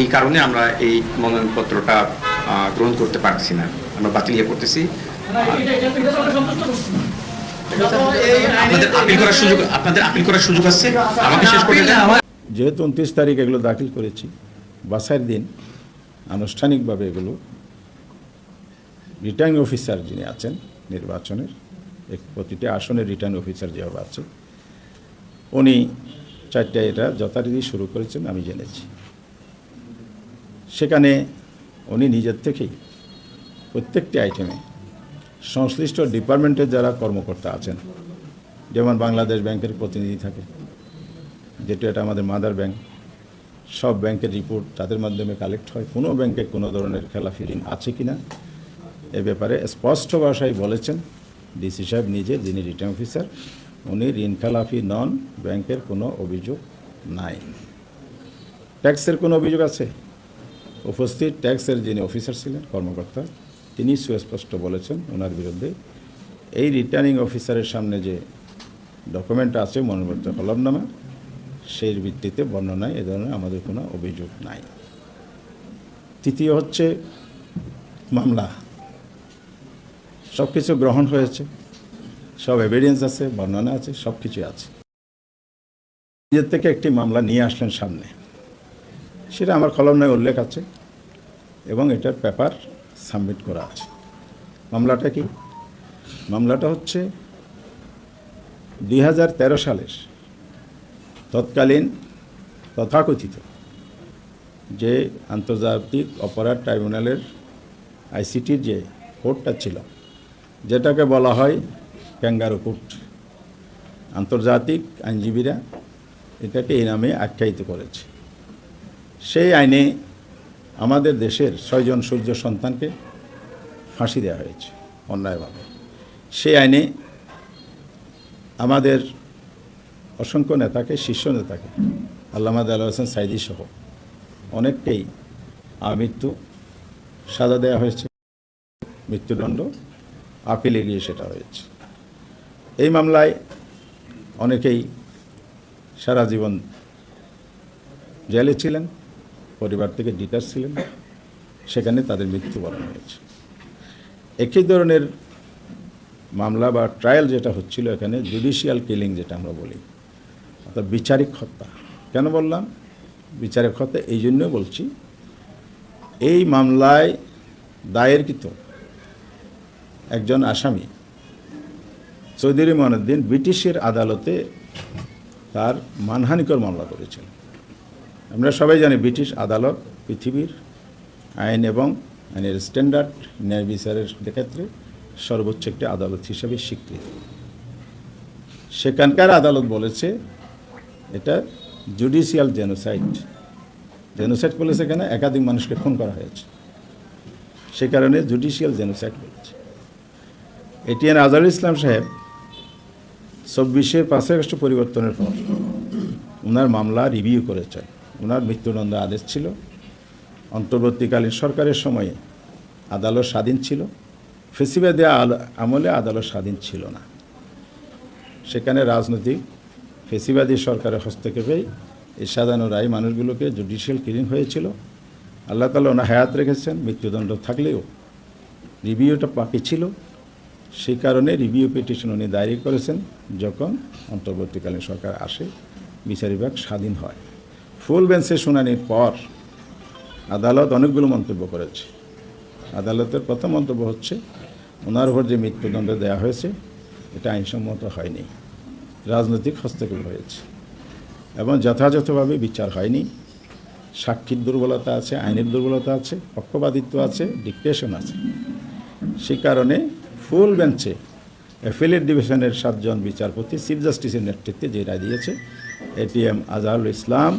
এই কারণে আমরা এই মনোনয়নপত্রটা গ্রহণ করতে পারছি না, আমরা বাতিল করতেছি। আপনাদের আপিল করার সুযোগ আছে, আমাকে শেষ করতে দেন। যেহেতু 29 তারিখ এগুলো দাখিল করেছি, বাছাইয়ের দিন আনুষ্ঠানিকভাবে এগুলো রিটার্নিং অফিসার যিনি আছেন নির্বাচনের, প্রতিটি আসনের রিটার্নিং অফিসার যেভাবে আছে, উনি 4টায় এটা যথারীতি শুরু করেছেন আমি জেনেছি। সেখানে উনি নিজের থেকেই প্রত্যেকটি আইটেমে সংশ্লিষ্ট ডিপার্টমেন্টের যারা কর্মকর্তা আছেন, যেমন বাংলাদেশ ব্যাংকের প্রতিনিধি থাকে, যেটা এটা আমাদের মাদার ব্যাংক, সব ব্যাংকের রিপোর্ট তাদের মাধ্যমে কালেক্ট হয়, কোনো ব্যাংকে কোনো ধরনের খেলাফি ঋণ আছে কিনা এ ব্যাপারে স্পষ্ট ভাষায় বলেছেন ডিসি সাহেব নিজে, যিনি রিটার্ন অফিসার, উনি ঋণ খেলাফি নন, ব্যাংকের কোনো অভিযোগ নাই। ট্যাক্সের কোনো অভিযোগ আছে? উপস্থিত ট্যাক্সের যিনি অফিসার ছিলেন কর্মকর্তা, তিনি সুস্পষ্ট বলেছেন ওনার বিরুদ্ধে এই রিটার্নিং অফিসারের সামনে যে ডকুমেন্ট আছে মনোনয়নপত্র হলফনামা, সেই ভিত্তিতে বর্ণনায় এ ধরনের আমাদের কোনো অভিযোগ নাই। তৃতীয় হচ্ছে মামলা, সব কিছু গ্রহণ হয়েছে, সব এভিডেন্স আছে, বর্ণনা আছে, সব কিছু আছে। নিজের থেকে একটি মামলা নিয়ে আসলেন সামনে, সেটা আমার কলমে উল্লেখ আছে এবং এটার পেপার সাবমিট করা আছে। মামলাটা কি? মামলাটা হচ্ছে 2013 সালের তৎকালীন তথাকথিত যে আন্তর্জাতিক অপরাধ ট্রাইব্যুনালের আইসিটির যে কোর্টটা ছিল, যেটাকে বলা হয় ক্যাঙ্গারু কোর্ট, আন্তর্জাতিক আইনজীবীরা এটাকে এই নামে আখ্যায়িত করেছে। সেই আইনে আমাদের দেশের 6 জন সূর্য সন্তানকে ফাঁসি দেওয়া হয়েছে অন্যায়ভাবে। সেই আইনে আমাদের অসংখ্য নেতাকে, শীর্ষ নেতাকে, আল্লামা দেলোয়ার হোসেন সাঈদী সহ অনেককেই আমৃত্যু সাজা দেওয়া হয়েছে, মৃত্যুদণ্ড, আপিলে গিয়ে সেটা হয়েছে। এই মামলায় অনেকেই সারা জীবন জেলে ছিলেন, পরিবার থেকে ডিটাচ ছিলেন, সেখানে তাদের মৃত্যুবরণ হয়েছে। একই ধরনের মামলা বা ট্রায়াল যেটা হচ্ছিল এখানে, জুডিশিয়াল কিলিং যেটা আমরা বলি, অর্থাৎ বিচারিক হত্যা। কেন বললাম বিচারিক হত্যা? এই জন্য বলছি, এই মামলায় দায়েরকৃত একজন আসামি চৌধুরী মঈনুদ্দিন ব্রিটিশের আদালতে তার মানহানিকর মামলা করেছেন। আমরা সবাই জানি ব্রিটিশ আদালত পৃথিবীর আইন এবং আইনের স্ট্যান্ডার্ড ন্যায় বিচারের ক্ষেত্রে সর্বোচ্চ একটি আদালত হিসেবে স্বীকৃত। সেখানকার আদালত বলেছে এটা জুডিশিয়াল জেনোসাইড। জেনোসাইড বলেছে এখানে একাধিক মানুষকে খুন করা হয়েছে, সে কারণে জুডিশিয়াল জেনোসাইড বলেছে। এটিএন আজহারুল ইসলাম সাহেব 24-এর 5 আগস্ট পরিবর্তনের পর ওনার মামলা রিভিউ করেছেন। ওনার মৃত্যুদণ্ড আদেশ ছিল, অন্তর্বর্তীকালীন সরকারের সময়ে আদালত স্বাধীন ছিল, ফেসিবাদী আমলে আদালত স্বাধীন ছিল না। সেখানে রাজনৈতিক ফেসিবাদী সরকারের হস্তক্ষেপেই এই সাজানো রায় মানুষগুলোকে জুডিশিয়াল কিলিং হয়েছিল। আল্লাহ তাআলা ওনার হায়াত রেখেছেন, মৃত্যুদণ্ড থাকলেও রিভিউটা বাকি ছিল। সেই কারণে রিভিউ পিটিশন উনি দায়ের করেছেন। যখন অন্তর্বর্তীকালীন সরকার আসে, বিচার বিভাগ স্বাধীন হয়। ফুল বেঞ্চে শুনানির পর আদালত অনেকগুলো মন্তব্য করেছে। আদালতের প্রথম মন্তব্য হচ্ছে ওনার উপর যে মৃত্যুদণ্ড দেওয়া হয়েছে এটা আইনসম্মত হয়নি, রাজনৈতিক হস্তক্ষেপ হয়েছে এবং যথাযথভাবে বিচার হয়নি। সাক্ষীর দুর্বলতা আছে, আইনের দুর্বলতা আছে, পক্ষপাতিত্ব আছে, ডিক্টেশন আছে। সেই কারণে ফুল বেঞ্চে অ্যাপিলেট ডিভিশনের 7 জন বিচারপতি চিফ জাস্টিসের নেতৃত্বে যে রায় দিয়েছে, এটিএম আজহারুল ইসলাম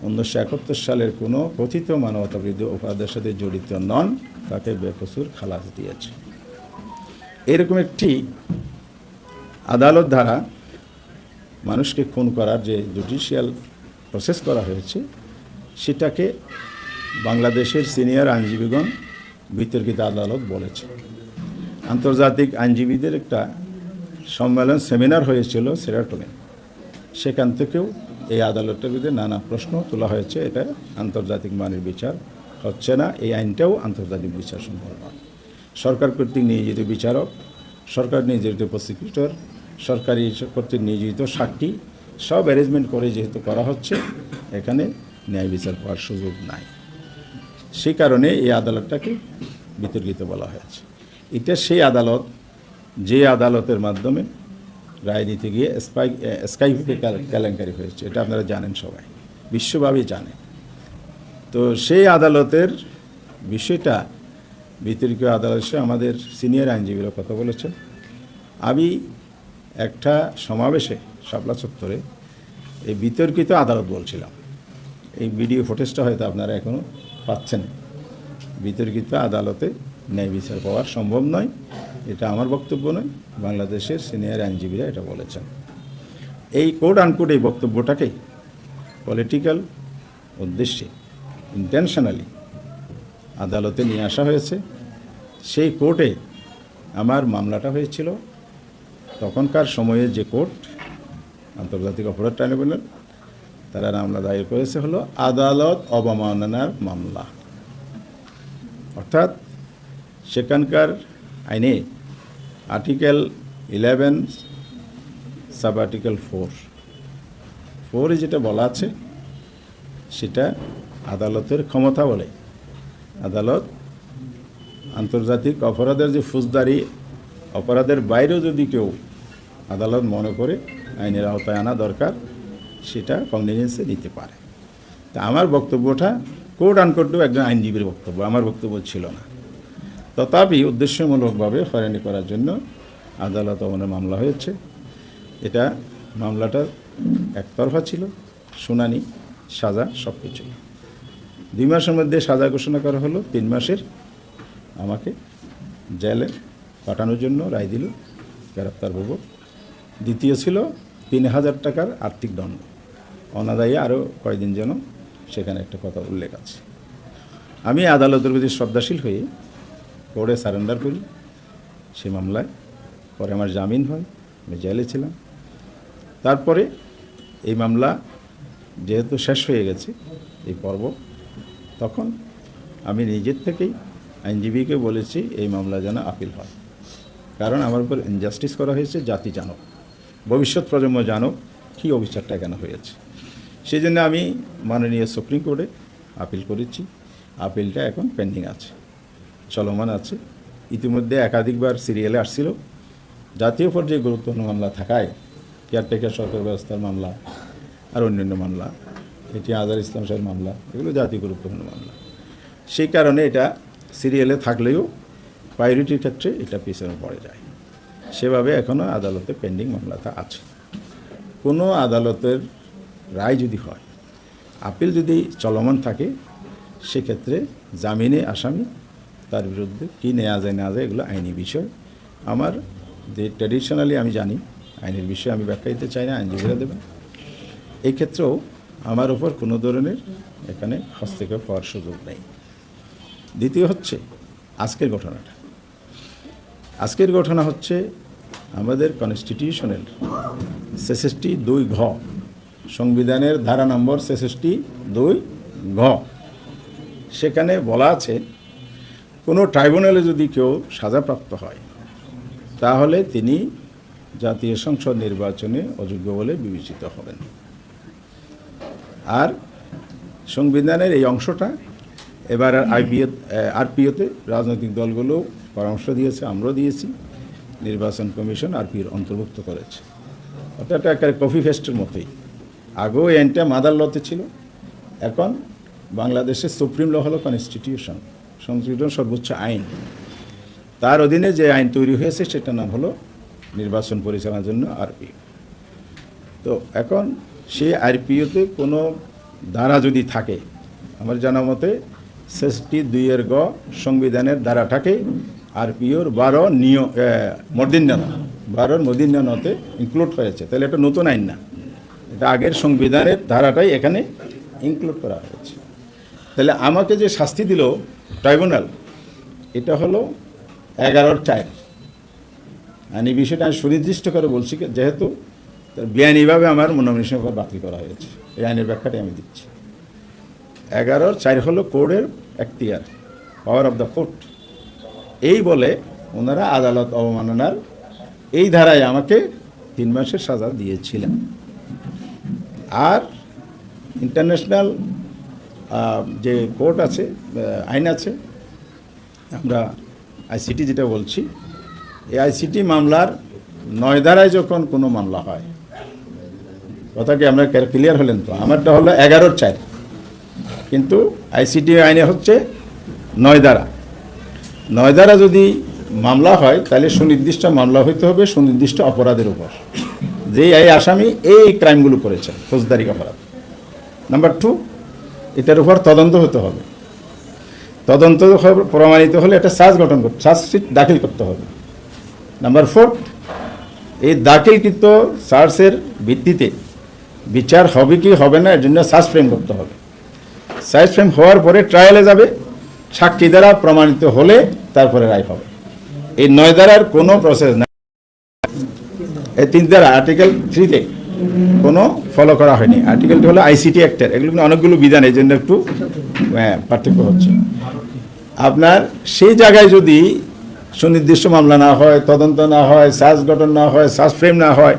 1971 সালের কোনো কথিত মানবতাবিরোধী অপরাধের সাথে জড়িত নন, তাকে বেকসুর খালাস দিয়েছে। এরকম একটি আদালত দ্বারা মানুষকে খুন করার যে জুডিশিয়াল প্রসেস করা হয়েছে, সেটাকে বাংলাদেশের সিনিয়র আইনজীবীগণ বিতর্কিত আদালত বলেছে। আন্তর্জাতিক আইনজীবীদের একটা সম্মেলন, সেমিনার হয়েছিল সেরাটনে, সেখান থেকেও এই আদালতের বিরুদ্ধে নানা প্রশ্ন তোলা হয়েছে। এটা আন্তর্জাতিক মানের বিচার হচ্ছে না, এই আইনটাও আন্তর্জাতিক বিচার সম্ভব নয়। সরকার কর্তৃক নিয়োজিত বিচারক, সরকার নিয়োজিত প্রসিকিউটর, সরকারি কর্তৃক নিয়োজিত সাক্ষী সব অ্যারেঞ্জমেন্ট করে যেহেতু করা হচ্ছে, এখানে ন্যায় বিচার পাওয়ার সুযোগ নাই। সেই কারণে এই আদালতটাকে বিতর্কিত বলা হয়েছে। এটা সেই আদালত যে আদালতের মাধ্যমে রায় দিতে গিয়ে স্কাইপে কেলেঙ্কারি হয়েছে, এটা আপনারা জানেন, সবাই বিশ্বব্যাপী জানে। তো সেই আদালতের বিষয়টা বিতর্কিত আদালতে আমাদের সিনিয়র আইনজীবীরা কথা বলেছেন। আমি একটা সমাবেশে শাপলা চত্বরে এই বিতর্কিত আদালত বলছিলাম। এই ভিডিও ফুটেজটা হয়তো আপনারা এখনও পাচ্ছেন। বিতর্কিত আদালতে ন্যায় বিচার পাওয়া সম্ভব নয়, এটা আমার বক্তব্য নয়, বাংলাদেশের সিনিয়র আইনজীবীরা এটা বলেছেন। এই কোড আনকোড এই বক্তব্যটাকে পলিটিক্যাল উদ্দেশ্যে ইন্টেনশনালি আদালতে নিয়ে আসা হয়েছে। সেই কোর্টে আমার মামলাটা হয়েছিল, তখনকার সময়ে যে কোর্ট আন্তর্জাতিক অপরাধ ট্রাইব্যুনাল, তারা মামলা দায়ের করেছে হলো আদালত অবমাননার মামলা। অর্থাৎ সেখানকার আইনে আর্টিকেল 11 সাব আর্টিকেল 4 যেটা বলা আছে সেটা আদালতের ক্ষমতা বলে। আদালত আন্তর্জাতিক অপরাধের যে ফৌজদারি অপরাধের বাইরেও যদি কেউ আদালত মনে করে আইনের আওতায় আনা দরকার, সেটা কগনিজেন্সে নিতে পারে। তা আমার বক্তব্যটা কোড আনকোডও একজন আইনজীবীর বক্তব্য, আমার বক্তব্য ছিল না। তথাপি উদ্দেশ্যমূলকভাবে হয়রানি করার জন্য আদালত অবমাননার মামলা হয়েছে। এটা মামলাটা একতরফা ছিল, শুনানি, সাজা সব কিছুই। 2 মাসের মধ্যে সাজা ঘোষণা করা হলো, 3 মাসের আমাকে জেলে পাঠানোর জন্য রায় দিল, গ্রেপ্তার হব। দ্বিতীয় ছিল 3000 টাকার আর্থিক দণ্ড, অনাদায়ী আরও কয়েকদিন যেন, সেখানে একটা কথা উল্লেখ আছে। আমি আদালতের প্রতি শ্রদ্ধাশীল হয়ে কোর্টে সারেন্ডার করি সে মামলায়। পরে আমার জামিন হয়, আমি জেলে ছিলাম। তারপরে এই মামলা যেহেতু শেষ হয়ে গেছে এই পর্ব, তখন আমি নিজের থেকেই আইনজীবীকে বলেছি এই মামলা যেন আপিল হয়, কারণ আমার উপর ইনজাস্টিস করা হয়েছে। জাতি জানুক, ভবিষ্যৎ প্রজন্ম জানুক কী অবিচারটা কেন হয়েছে। সেই জন্য আমি মাননীয় সুপ্রিম কোর্টে আপিল করেছি। আপিলটা এখন পেন্ডিং আছে, চলমান আছে। ইতিমধ্যে একাধিকবার সিরিয়ালে আসছিল। জাতীয় পর্যায়ে গুরুত্বপূর্ণ মামলা থাকায়, কেয়ারটেকার সরকার ব্যবস্থার মামলা আর অন্যান্য মামলা, এটি আজহার ইসলাম সাহেবের মামলা, এগুলো জাতীয় গুরুত্বপূর্ণ মামলা। সেই কারণে এটা সিরিয়ালে থাকলেও প্রায়োরিটির ক্ষেত্রে এটা পিছনে পড়ে যায়। সেভাবে এখনও আদালতে পেন্ডিং মামলাটা আছে। কোনো আদালতের রায় যদি হয়, আপিল যদি চলমান থাকে, সেক্ষেত্রে জামিনে আসামি তার বিরুদ্ধে কী নেওয়া যায় না যায়, এগুলো আইনি বিষয়। আমার যে ট্র্যাডিশনালি আমি জানি আইনের বিষয়ে আমি ব্যাখ্যা দিতে চাই না, আইনজীবীরা দেবেন। এই ক্ষেত্রেও আমার ওপর কোনো ধরনের এখানে হস্তক্ষেপ হওয়ার সুযোগ নেই। দ্বিতীয় হচ্ছে আজকের ঘটনাটা। আজকের ঘটনা হচ্ছে আমাদের কনস্টিটিউশনের 66(2) ঘ, সংবিধানের ধারা নম্বর 66(2) ঘ, সেখানে বলা আছে কোনো ট্রাইব্যুনালে যদি কেউ সাজাপ্রাপ্ত হয়, তাহলে তিনি জাতীয় সংসদ নির্বাচনে অযোগ্য বলে বিবেচিত হবেন। আর সংবিধানের এই অংশটা এবার আরপিওতে রাজনৈতিক দলগুলো পরামর্শ দিয়েছে, আমরাও দিয়েছি, নির্বাচন কমিশন আরপিওর অন্তর্ভুক্ত করেছে। অর্থাৎ একটা কপি পেস্টের মতোই। আগেও এই আইনটা মাদার লতে ছিল, এখন বাংলাদেশের সুপ্রিম ল হলো কনস্টিটিউশন, সংবিধান সর্বোচ্চ আইন। তার অধীনে যে আইন তৈরি হয়েছে সেটার নাম হলো নির্বাচন পরিচালনার জন্য আরপিও। তো এখন সেই আরপিওতে কোনো ধারা যদি থাকে, আমার জানা মতে 66(2) ঘ সংবিধানের ধারাটাকে আরপিওর 12 মর্দিন্যানতে ইনক্লুড হয়েছে। তাহলে এটা নতুন আইন না, এটা আগের সংবিধানের ধারাটাই এখানে ইনক্লুড করা হয়েছে। তাহলে আমাকে যে শাস্তি দিল ট্রাইব্যুনাল, এটা হলো 11(4). আর এই বিষয়টা আমি সুনির্দিষ্ট করে বলছি, যেহেতু তো বেআইনিভাবে আমার নমিনেশন বাতিল করা হয়েছে। এই আইনের ব্যাখ্যাটি আমি দিচ্ছি। 11(4) হলো কোর্টের এখতিয়ার, পাওয়ার অফ দ্য কোর্ট। এই বলে ওনারা আদালত অবমাননার এই ধারায় আমাকে 3 মাসের সাজা দিয়েছিলেন। আর ইন্টারন্যাশনাল যে কোর্ট আছে, আইন আছে, আমরা আইসিটি যেটা বলছি, এই আইসিটি মামলার 9 ধারায় যখন কোনো মামলা হয়, কথা কি আমরা ক্লিয়ার হলেন তো? আমারটা হলো 11(4), কিন্তু আইসিটি আইনে হচ্ছে 9 ধারা। 9 ধারা যদি মামলা হয় তাহলে সুনির্দিষ্ট মামলা হইতে হবে সুনির্দিষ্ট অপরাধের উপর, যে এই আসামি এই ক্রাইমগুলো করেছে, ফৌজদারি অপরাধ। নাম্বার 2, এটার উপর তদন্ত হতে হবে। তদন্ত প্রমাণিত হলে একটা চার্জশিট দাখিল করতে হবে। নাম্বার 4, এই দাখিলকৃত চার্জের ভিত্তিতে বিচার হবে কি হবে না এর জন্য চার্জ ফ্রেম করতে হবে। চার্জ ফ্রেম হওয়ার পরে ট্রায়ালে যাবে, সাক্ষী দ্বারা প্রমাণিত হলে তারপরে রায় হবে। এই 9 ধারার কোনো প্রসেস না। এই 3 ধারা আর্টিকেল 3-তে কোনো ফলো করা হয়নি। আর্টিকেলটি হলো আইসিটি অ্যাক্টের, এগুলো কিন্তু অনেকগুলো বিধান, এই জন্য একটু পার্থক্য হচ্ছে। আপনার সেই জায়গায় যদি সুনির্দিষ্ট মামলা না হয়, তদন্ত না হয়, চার্জ গঠন না হয়, চার্জ ফ্রেম না হয়,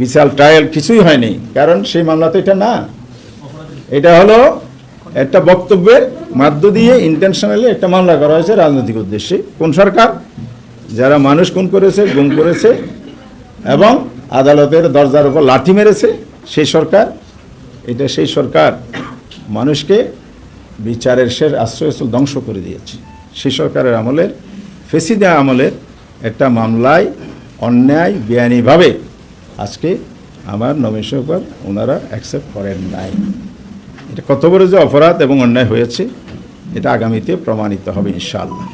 বিচার ট্রায়াল কিছুই হয়নি, কারণ সেই মামলা তো এটা না। এটা হলো একটা বক্তব্যের মাধ্য দিয়ে ইন্টেনশনালি একটা মামলা করা হয়েছে রাজনৈতিক উদ্দেশ্যে। কোন সরকার? যারা মানুষ খুন করেছে, গুম করেছে এবং আদালতের দরজার উপর লাঠি মেরেছে, সেই সরকার। এটা সেই সরকার মানুষকে বিচারের শেষ আশ্রয়স্থল ধ্বংস করে দিয়েছে। সেই সরকারের আমলের, ফেসিদা আমলের একটা মামলায় অন্যায় বেআইনিভাবে আজকে আমার নমিনেশন উপর ওনারা অ্যাকসেপ্ট করেন নাই। এটা কত বড় যে অপরাধ এবং অন্যায় হয়েছে, এটা আগামীতে প্রমাণিত হবে ইনশাআল্লাহ।